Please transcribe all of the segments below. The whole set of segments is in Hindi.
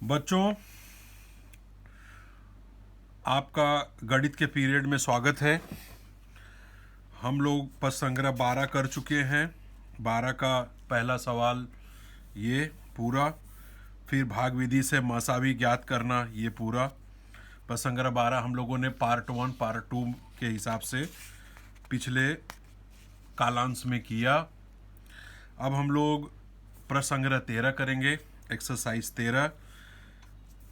बच्चों, आपका गणित के पीरियड में स्वागत है। हम लोग पद संग्रह 12 कर चुके हैं। 12 का पहला सवाल ये पूरा, फिर भाग विधि से मसावी ज्ञात करना ये पूरा। पद संग्रह 12 हम लोगों ने पार्ट 1 पार्ट 2 के हिसाब से पिछले कालांश में किया। अब हम लोग प्रश्न संग्रह 13 करेंगे, एक्सरसाइज 13।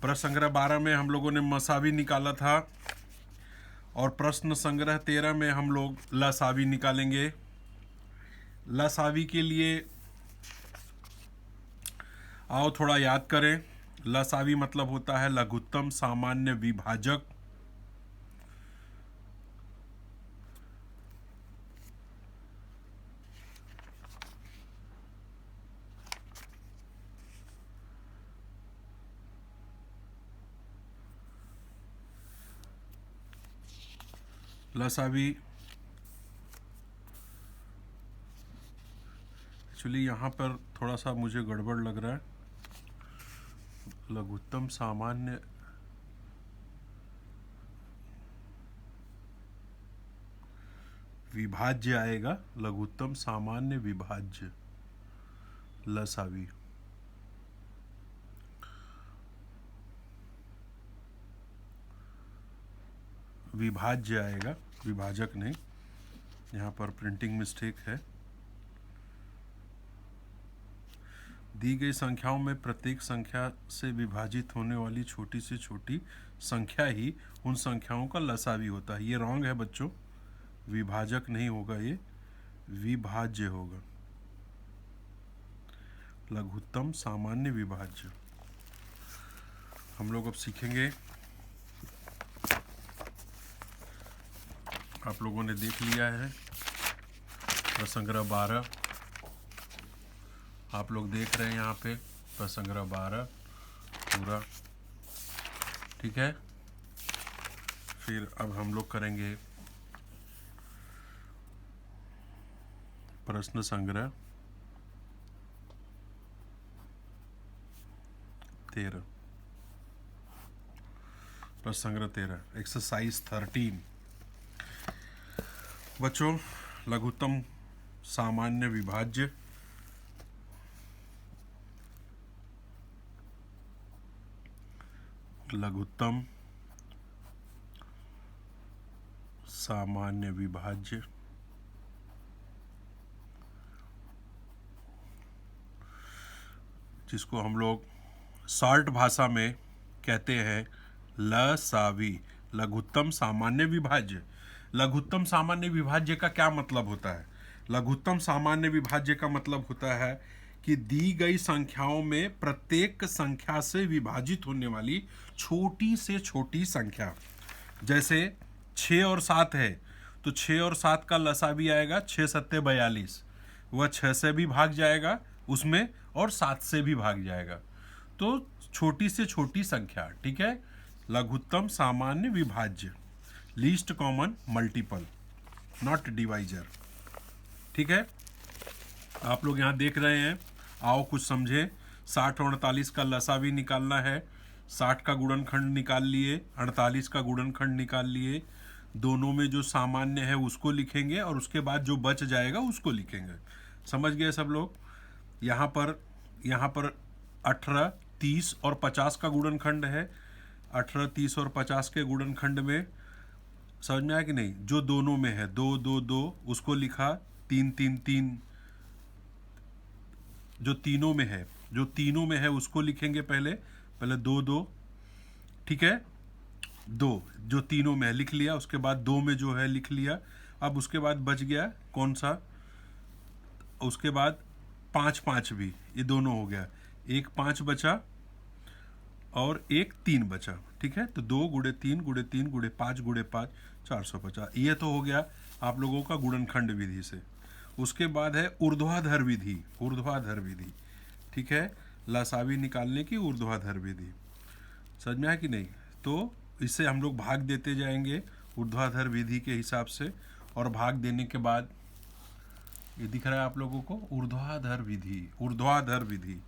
प्रश्न संग्रह 12 में हम लोगों ने मसावी निकाला था और प्रश्न संग्रह 13 में हम लोग लसावी निकालेंगे। लसावी के लिए आओ थोड़ा याद करें। लसावी मतलब होता है लघुत्तम सामान्य विभाजक। लसावी एक्चुअली यहाँ पर थोड़ा सा मुझे गड़बड़ लग रहा है। लघुत्तम सामान्य विभाज्य आएगा, लघुत्तम सामान्य विभाज्य लसावी। विभाज्य आएगा, विभाजक नहीं। यहाँ पर प्रिंटिंग मिस्टेक है। दी गई संख्याओं में प्रत्येक संख्या से विभाजित होने वाली छोटी से छोटी संख्या ही उन संख्याओं का लसावी होता है। ये रॉन्ग है बच्चों, विभाजक नहीं होगा, ये विभाज्य होगा। लघुत्तम सामान्य विभाज्य हम लोग अब सीखेंगे। आप लोगों ने देख लिया है प्रश्न संग्रह 12, आप लोग देख रहे हैं यहाँ पे प्रश्न संग्रह 12 पूरा, ठीक है। फिर अब हम लोग करेंगे प्रश्न संग्रह 13। प्रश्न संग्रह 13 एक्सरसाइज 13। बच्चों, लघुत्तम सामान्य विभाज्य लघुत्तम सामान्य विभाज्य जिसको हम लोग शॉर्ट भाषा में कहते हैं लसावी, लघुत्तम सामान्य विभाज्य। लघुत्तम सामान्य विभाज्य का क्या मतलब होता है? लघुत्तम सामान्य विभाज्य का मतलब होता है कि दी गई संख्याओं में प्रत्येक संख्या से विभाजित होने वाली छोटी से छोटी संख्या। जैसे 6 और 7 है तो 6 और 7 का लसावी आएगा 6 सत्ते 42। वह 6 से भी भाग जाएगा उसमें और 7 से भी भाग जाएगा। तो छोटी से छोटी संख्या, ठीक है। लघुत्तम सामान्य विभाज्य, least common multiple, not divisor, ठीक है। आप लोग यहाँ देख रहे हैं, आओ कुछ समझे। 60 और 48 का लसावी निकालना है। 60 का गुणनखंड निकाल लिए, 48 का गुणनखंड निकाल लिए। दोनों में जो सामान्य है उसको लिखेंगे और उसके बाद जो बच जाएगा उसको लिखेंगे। समझ गए सब लोग? यहाँ पर 18, 30 और 50 का गुणनखंड है। 18, 30 और 50 के गुणनखंड में समझ में आया कि नहीं? जो दोनों में है 2, 2, 2 उसको लिखा। 3, 3, 3 जो तीनों में है उसको लिखेंगे। पहले 2, 2, ठीक है। 2 जो तीनों में है लिख लिया, उसके बाद 2 में जो है लिख लिया। अब उसके बाद बच गया कौन सा? उसके बाद 5, 5 भी, ये दोनों हो गया। एक 5 बचा और एक 3 बचा, ठीक है। तो 2 गुणे 3 गुणे 3 गुणे 5 गुणे 5 450। ये तो हो गया आप लोगों का गुणनखंड विधि से। उसके बाद है ऊर्ध्वाधर विधि, ऊर्ध्वाधर विधि, ठीक है। लसावी निकालने की ऊर्ध्वाधर विधि, समझ में आया कि नहीं? तो इससे हम लोग भाग देते जाएंगे ऊर्ध्वाधर विधि के हिसाब से, और भाग देने के बाद ये दिख रहा है आप लोगों को ऊर्ध्वाधर विधि, ऊर्ध्वाधर विधि,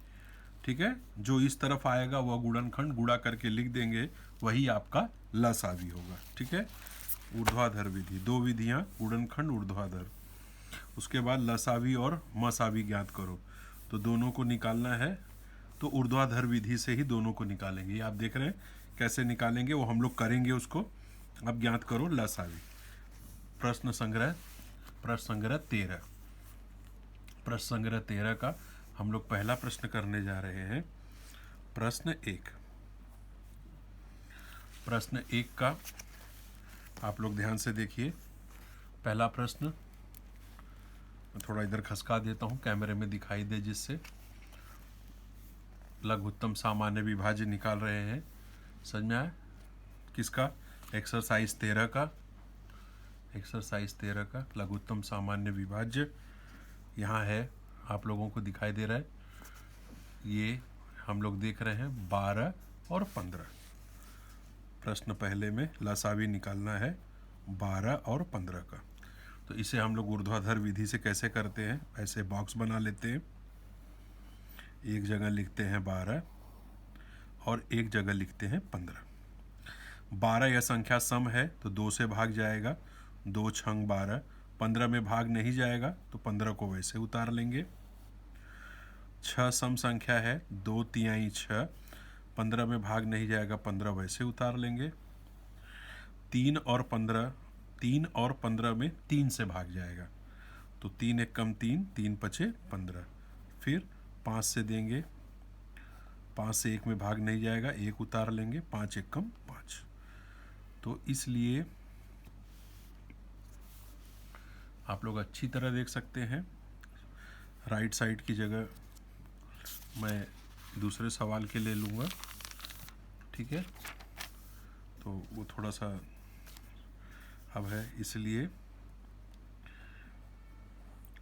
ठीक है, जो इस तरफ आएगा वह गुणनखंड गुणा करके लिख देंगे, वही आपका लसावी होगा। ठीक है, ऊर्ध्वाधर विधि, दो विधियां, गुणनखंड ऊर्ध्वाधर। उसके बाद लसावी और मसावी ज्ञात करो, तो दोनों को निकालना है तो ऊर्ध्वाधर विधि से ही दोनों को निकालेंगे। ये आप देख रहे हैं कैसे निकालेंगे, वो हम लोग करेंगे उसको। अब ज्ञात करो लसावी। प्रश्न संग्रह 13। प्रश्न संग्रह 13 का हम लोग पहला प्रश्न करने जा रहे हैं। प्रश्न 1 का आप लोग ध्यान से देखिए। पहला प्रश्न मैं थोड़ा इधर खसका देता हूँ, कैमरे में दिखाई दे जिससे। लघुत्तम सामान्य विभाज्य निकाल रहे हैं, समझ में आया? किसका? एक्सरसाइज 13 का। एक्सरसाइज 13 का लघुत्तम सामान्य विभाज्य यहाँ है, आप लोगों को दिखाई दे रहा है। ये हम लोग देख रहे हैं 12 और 15। प्रश्न पहले में लसावी निकालना है 12 और 15 का। तो इसे हम लोग ऊर्ध्वाधर विधि से कैसे करते हैं, ऐसे बॉक्स बना लेते हैं। एक जगह लिखते हैं 12 और एक जगह लिखते हैं 15। 12 यह संख्या सम है तो 2 से भाग जाएगा, 2 छंग 12। 15 में भाग नहीं जाएगा तो 15 को वैसे उतार लेंगे। 6 सम संख्या है, 2 तिहाई 6। 15 में भाग नहीं जाएगा, 15 वैसे उतार लेंगे। 3 और 15 में 3 से भाग जाएगा, तो 3 एक कम 3, 3 पचे 15। फिर 5 से देंगे, 5 से 1 में भाग नहीं जाएगा, 1 उतार लेंगे, 5 एक कम 5। तो इसलिए आप लोग अच्छी तरह देख सकते हैं। राइट साइड की जगह मैं दूसरे सवाल के ले लूँगा, ठीक है? तो वो थोड़ा सा अब है, इसलिए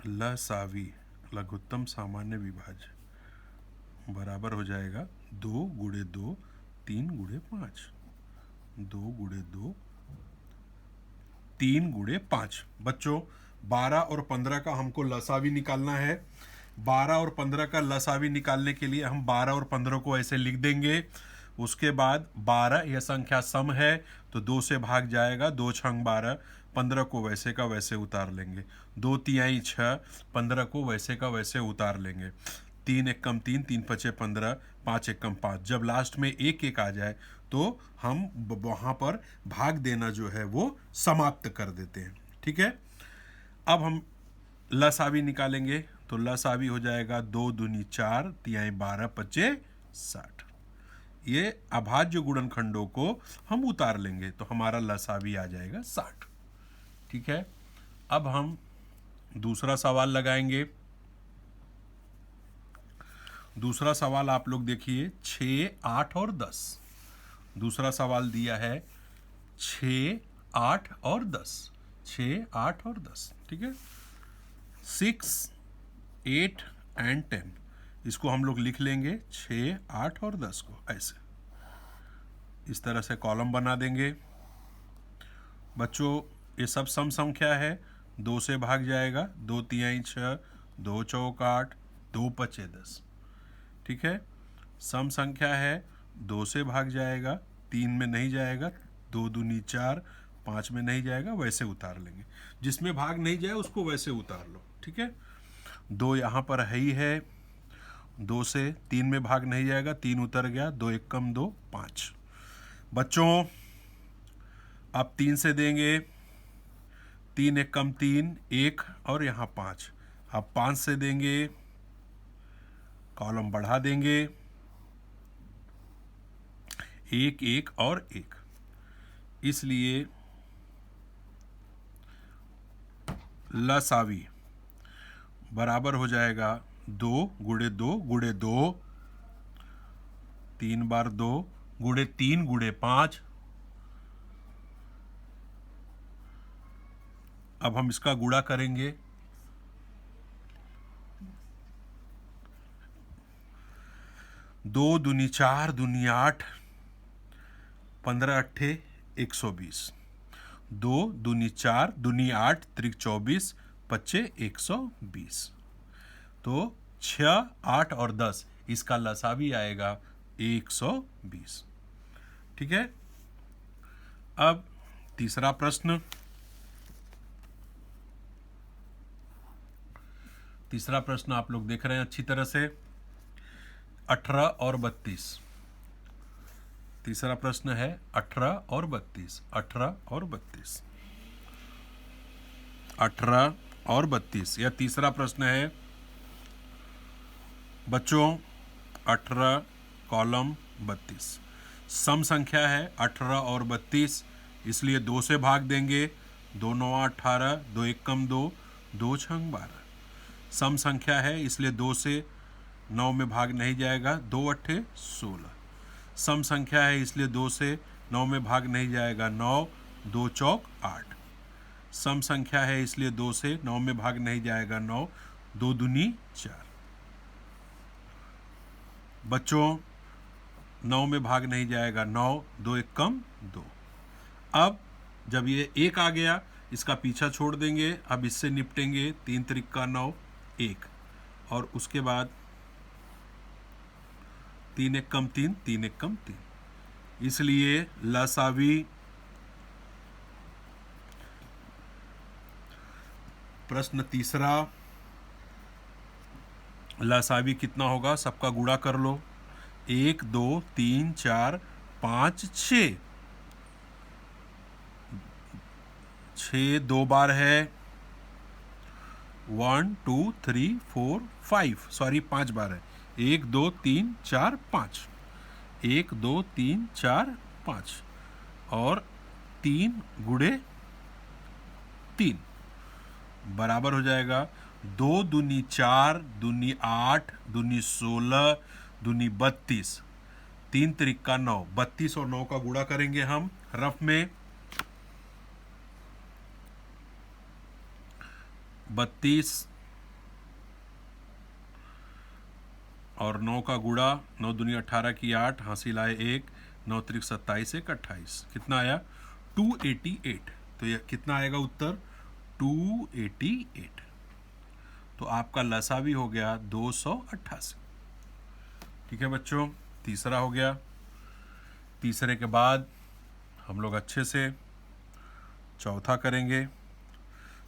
लसावी लघुत्तम सामान्य विभाज्य बराबर हो जाएगा 2 गुणे 2 3 गुणे 5। 2 गुणे 2 3 गुणे 5। बच्चों 12 और 15 का हमको लसावी निकालना है। 12 और 15 का लसावी निकालने के लिए हम 12 और 15 को ऐसे लिख देंगे। उसके बाद 12 यह संख्या सम है तो 2 से भाग जाएगा, 2 छंग 12। 15 को वैसे का वैसे उतार लेंगे, 2 तिहाई 6। 15 को वैसे का वैसे उतार लेंगे। 3 एक कम 3, 3 पचे 15, 5 एक कम 5। जब लास्ट में 1 1 आ जाए तो हम वहाँ पर भाग देना जो है वो समाप्त कर देते हैं, ठीक है? अब हम लसावी निकालेंगे, तो लसावी हो जाएगा 2 दूनी 4 तिहाई 12 पचे 60। ये अभाज्य गुणनखंडों को हम उतार लेंगे तो हमारा लसावी आ जाएगा 60, ठीक है? अब हम दूसरा सवाल लगाएंगे। दूसरा सवाल आप लोग देखिए 6, 8 और 10। दूसरा सवाल दिया है 6, 8 और 10। 6, 8 और 10, ठीक है? 6, 8 एंड 10, इसको हम लोग लिख लेंगे 6, 8 और 10 को ऐसे, इस तरह से कॉलम बना देंगे। बच्चों ये सब सम संख्या है, 2 से भाग जाएगा, 2 तिहाई 6, 2 चौक 8, 2 पचे 10, ठीक है? सम संख्या है, 2 से भाग जाएगा, 3 में नहीं जाएगा, 2 दूनी 4, 5 में नहीं जाएगा, वैसे उतार लेंगे। जिसमें भाग नहीं जाए उसको वैसे उतार लो, ठीक है? 2 यहाँ पर है ही है, 2 से 3 में भाग नहीं जाएगा, 3 उतर गया, 2 एक कम 2 5। बच्चों अब 3 से देंगे, 3 एक कम 3 1 और यहाँ 5। अब 5 से देंगे, कॉलम बढ़ा देंगे, 1 1 और 1, इसलिए लसावी बराबर हो जाएगा 2 गुणे 2 गुणे 2, 3 बार 2 गुणे 3 गुणे 5। अब हम इसका गुणा करेंगे, 2 दूनी 4 दूनी 8, 15 अट्ठे 120। 2 दूनी 4 दूनी 8 त्रिक 24 पच्चे 120। तो 6, 8 और 10 इसका लसावी आएगा 120। ठीक है। अब तीसरा प्रश्न, तीसरा प्रश्न आप लोग देख रहे हैं अच्छी तरह से, 18 और 32। तीसरा प्रश्न है 18 और 32, 18 और 32, 18 और 32। यह तीसरा प्रश्न है बच्चों, 18 कॉलम 32। सम संख्या है 18 और 32, इसलिए 2 से भाग देंगे। 2 9 18, 2 1 कम 2, 2 6 12। सम संख्या है इसलिए 2 से 9 में भाग नहीं जाएगा, 2 8 16। सम संख्या है इसलिए 2 से 9 में भाग नहीं जाएगा, 9 2 चौक 8। सम संख्या है इसलिए 2 से 9 में भाग नहीं जाएगा, 9 2 दूनी 4। बच्चों 9 में भाग नहीं जाएगा, 9 2 1 कम 2। अब जब ये 1 आ गया, इसका पीछा छोड़ देंगे। अब इससे निपटेंगे। 3 त्रिक का 9, 1, और उसके बाद 3 1 कम 3, 3 1 कम 3। इसलिए लसावी, प्रश्न तीसरा, लसावी कितना होगा? सबका गुणा कर लो। 1 2 3 4 5 6, 6 2 बार है। 1 2 3 4 5, सॉरी 5 बार है। 1 2 3 4 5, 1 2 3 4 5, और 3 गुणे 3 बराबर हो जाएगा 2 दूनी 4, दूनी 8, दूनी 16, दूनी 32, 3 त्रिक का 9। 32 और 9 का गुणा करेंगे हम रफ में। 32 और 9 का गुणा, 9 दूनी 18 की 8, हासिल आए 1, 9 त्रिक 27, 1 28। कितना आया? 288। तो यह कितना आएगा उत्तर? 288। तो आपका लसावी हो गया 288। ठीक है बच्चों, तीसरा हो गया। तीसरे के बाद हम लोग अच्छे से चौथा करेंगे।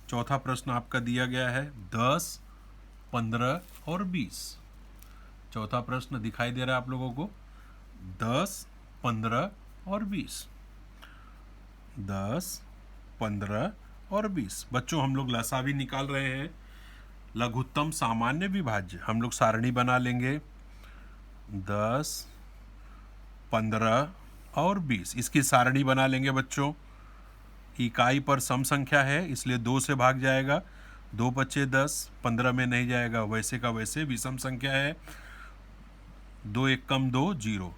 चौथा प्रश्न आपका दिया गया है 10, 15 और 20। चौथा प्रश्न दिखाई दे रहा है आप लोगों को, 10, 15 और 20। 10, 15 और 20। बच्चों हम लोग लसावी निकाल रहे हैं। लघुत्तम सामान्य विभाज्य हम लोग सारणी बना लेंगे। 10, 15 और 20, इसकी सारणी बना लेंगे बच्चों। इकाई पर सम संख्या है इसलिए 2 से भाग जाएगा। 2 बच्चे 10, 15 में नहीं जाएगा, वैसे का वैसे। विषम संख्या है, 2 1 कम 2 0,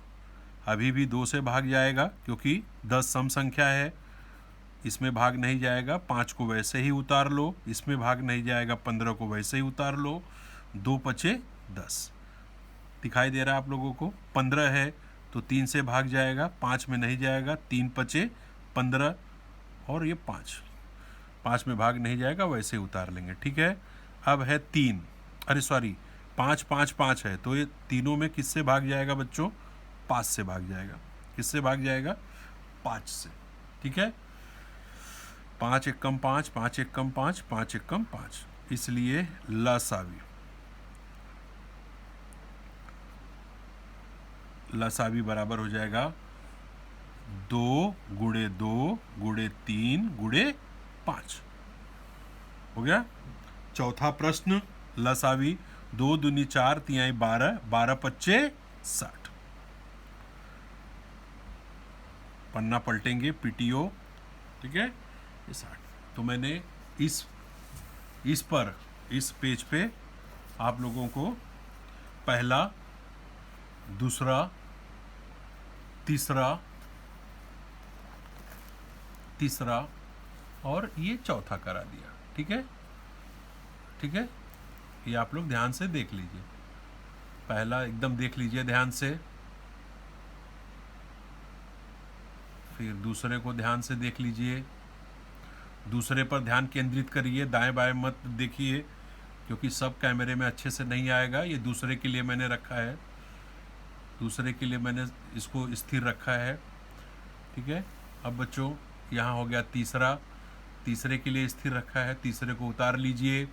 अभी भी 2 से भाग जाएगा क्योंकि 10 सम संख्या है, इसमें भाग नहीं जाएगा। 5 को वैसे ही उतार लो, इसमें भाग नहीं जाएगा। 15 को वैसे ही उतार लो। 2 पचे 10, दिखाई दे रहा है आप लोगों को। 15 है तो 3 से भाग जाएगा, 5 में नहीं जाएगा। 3 पचे 15, और ये 5 में भाग नहीं जाएगा, वैसे ही उतार लेंगे। ठीक है। अब है 3, अरे सॉरी 5 5 5 है, तो ये तीनों में किससे भाग जाएगा बच्चों? 5 से भाग जाएगा। किससे भाग जाएगा? 5 से। ठीक है। 5 1 कम 5, 5 1 कम 5, 5 1 कम 5, इसलिए लसावी, लसावी बराबर हो जाएगा 2 गुणे 2 गुणे 3 गुणे 5। हो गया। चौथा प्रश्न, लसावी 2 दूनी 4, 3 12, 12 पच्चे 60। पन्ना पलटेंगे, पीटीओ। ठीक है, ये 60। तो मैंने इस पेज पे आप लोगों को पहला, दूसरा, तीसरा और ये चौथा करा दिया। ठीक है। ठीक है, ये आप लोग ध्यान से देख लीजिए। पहला एकदम देख लीजिए ध्यान से, फिर दूसरे को ध्यान से देख लीजिए। दूसरे पर ध्यान केंद्रित करिए, दाएं बाएं मत देखिए, क्योंकि सब कैमरे में अच्छे से नहीं आएगा। ये दूसरे के लिए मैंने रखा है। दूसरे के लिए मैंने इसको स्थिर रखा है। ठीक है। अब बच्चों यहाँ हो गया तीसरा, तीसरे के लिए स्थिर रखा है, तीसरे को उतार लीजिए।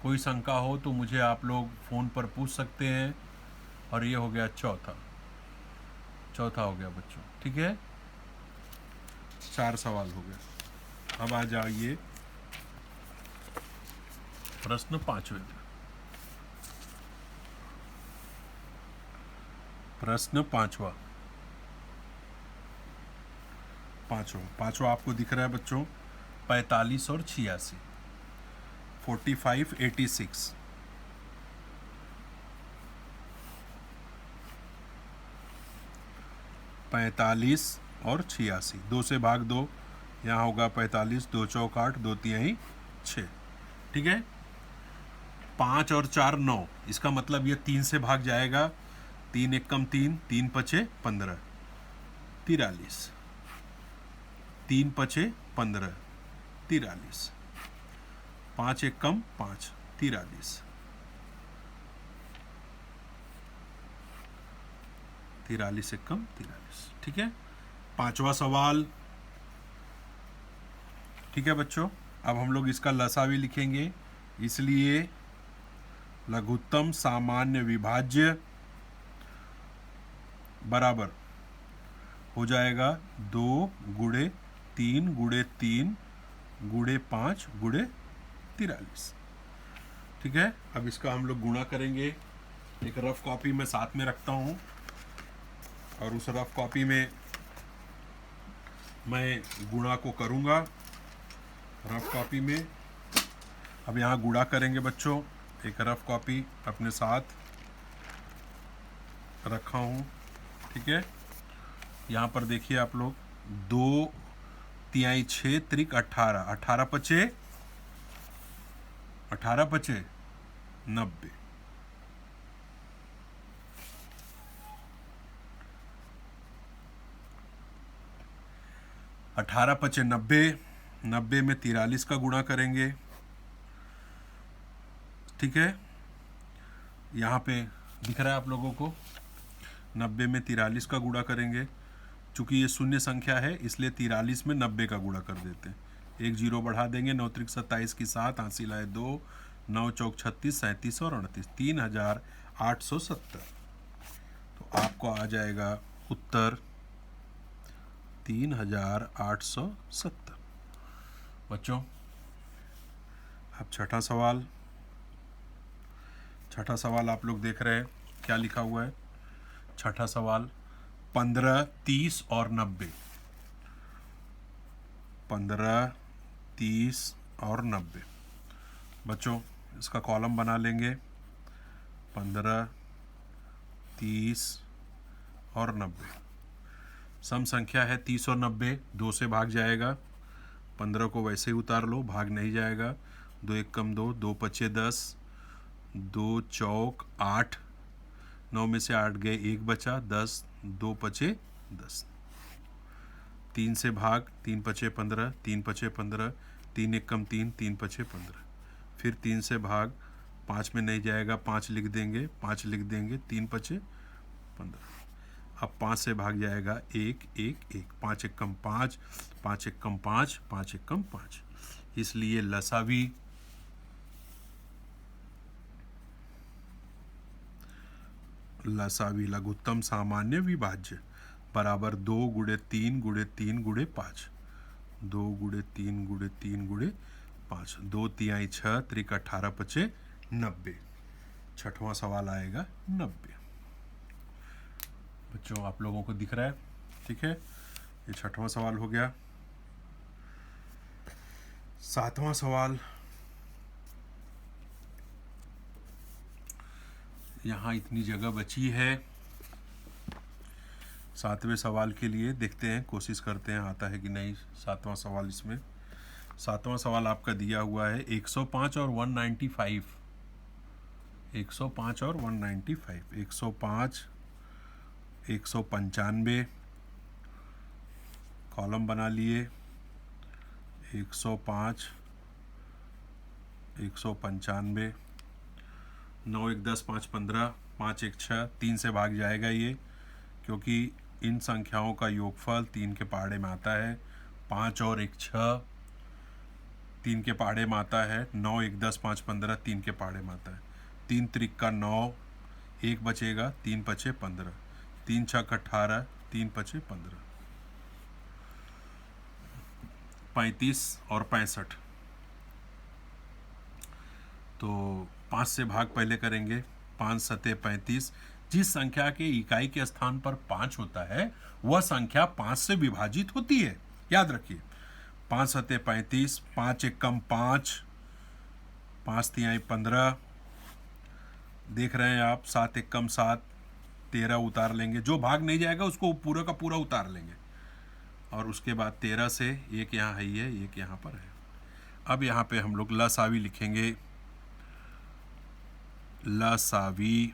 कोई शंका हो तो मुझे आप लोग फ़ोन पर पूछ सकते हैं। और ये हो गया चौथा, चौथा हो गया बच्चों। ठीक है, 4 सवाल हो गए। अब आ जाइए प्रश्न 5वें पे। प्रश्न पांचवा आपको दिख रहा है बच्चों, 45 और 86, 45, 86। 45 और 86, 2 से भाग दो, यहाँ होगा 45, 2 चौक 8, 2 तिहाई 6। ठीक है। 5 और 4 9, इसका मतलब ये 3 से भाग जाएगा। 3 एकम 3, 3 पचे 15, 43, 3 पचे 15, 43, 5 एकम 5, 43, 43 एकम 43। ठीक है, 5वां सवाल। ठीक है बच्चों, अब हम लोग इसका लसावी लिखेंगे, इसलिए लघुत्तम सामान्य विभाज्य बराबर हो जाएगा 2 गुणे 3 गुणे 3 गुणे 5 गुणे 43। ठीक है, अब इसका हम लोग गुणा करेंगे। एक रफ कॉपी मैं साथ में रखता हूँ और उस रफ कॉपी में मैं गुणा को करूँगा, रफ कॉपी में। अब यहाँ गुणा करेंगे बच्चों, एक रफ कॉपी अपने साथ रखा हूँ। ठीक है, यहाँ पर देखिए आप लोग, 2 तिहाई 6 त्रिक 18, 18 पचे 90, 18 पचे 90, 90 में 43 का गुणा करेंगे। ठीक है, यहाँ पे दिख रहा है आप लोगों को, 90 में 43 का गुणा करेंगे। चूंकि ये शून्य संख्या है इसलिए 43 में 90 का गुणा कर देते हैं। एक जीरो बढ़ा देंगे, 9 त्रिक 27 की 7, हासिल आए 2, 9 चौक 36, 37 और 38, 3870। तो आपको आ जाएगा उत्तर 3870। बच्चों अब छठा सवाल आप लोग देख रहे हैं क्या लिखा हुआ है। छठा सवाल, 15, 30 और 90, 15, 30 और 90। बच्चों इसका कॉलम बना लेंगे, 15, 30 और 90। सम संख्या है 30 और 90, 2 से भाग जाएगा। 15 को वैसे ही उतार लो, भाग नहीं जाएगा। 2 एकम 2, 2 पचे 10, 2 चौक 8, 9 में से 8 गए, 1 बचा, 10, 2 पचे 10। 3 से भाग, 3 पचे 15, 3 पचे 15, 3 एकम 3, 3 पचे 15। फिर 3 से भाग, 5 में नहीं जाएगा, 5 लिख देंगे, 5 लिख देंगे, 3 पचे 15। अब 5 से भाग जाएगा, 1 1 1, 5 एकम 5, 5 एकम 5, 5 एकम 5। इसलिए लसावी लघुत्तम सामान्य विभाज्य बराबर 2 गुणे 3 गुणे 3 गुणे 5, 2 गुणे 3 गुणे 3 गुणे 5, 2 तिहाई 6 त्रिक 18 पचे 90। छठवां सवाल आएगा 90। बच्चों आप लोगों को दिख रहा है। ठीक है, ये छठवां सवाल हो गया। सातवां सवाल, यहाँ इतनी जगह बची है। 7वें सवाल के लिए देखते हैं, कोशिश करते हैं आता है कि नहीं 7वां सवाल इसमें। 7वां सवाल आपका दिया हुआ है 105 और 195, 105 और 195, 105, 195, कॉलम बना लिए, 105, 195, 9 1 10 5 15, 5 1 6, 3 से भाग जाएगा ये, क्योंकि इन संख्याओं का योगफल 3 के पहाड़े में आता है। 5 और 1 6, 3 के पहाड़े में आता है। 9 1 10 5 15, 3 के पहाड़े में आता है। 3 त्रिक का 9, 1 बचेगा, 3 पचे 15, 3 छक 18, 3 पचे 15, 35 और 65। तो 5 से भाग पहले करेंगे। 5 सते 35। जिस संख्या के इकाई के स्थान पर 5 होता है वह संख्या 5 से विभाजित होती है, याद रखिए। 5 सते 35, 5 एकम 5, 5 तिहाई 15, देख रहे हैं आप। 7 एकम 7, 13 उतार लेंगे, जो भाग नहीं जाएगा उसको पूरा का पूरा उतार लेंगे। और उसके बाद 13 से एक यहाँ है, ये एक यहाँ पर है। अब यहाँ पे हम लोग लसावी लिखेंगे। लसावी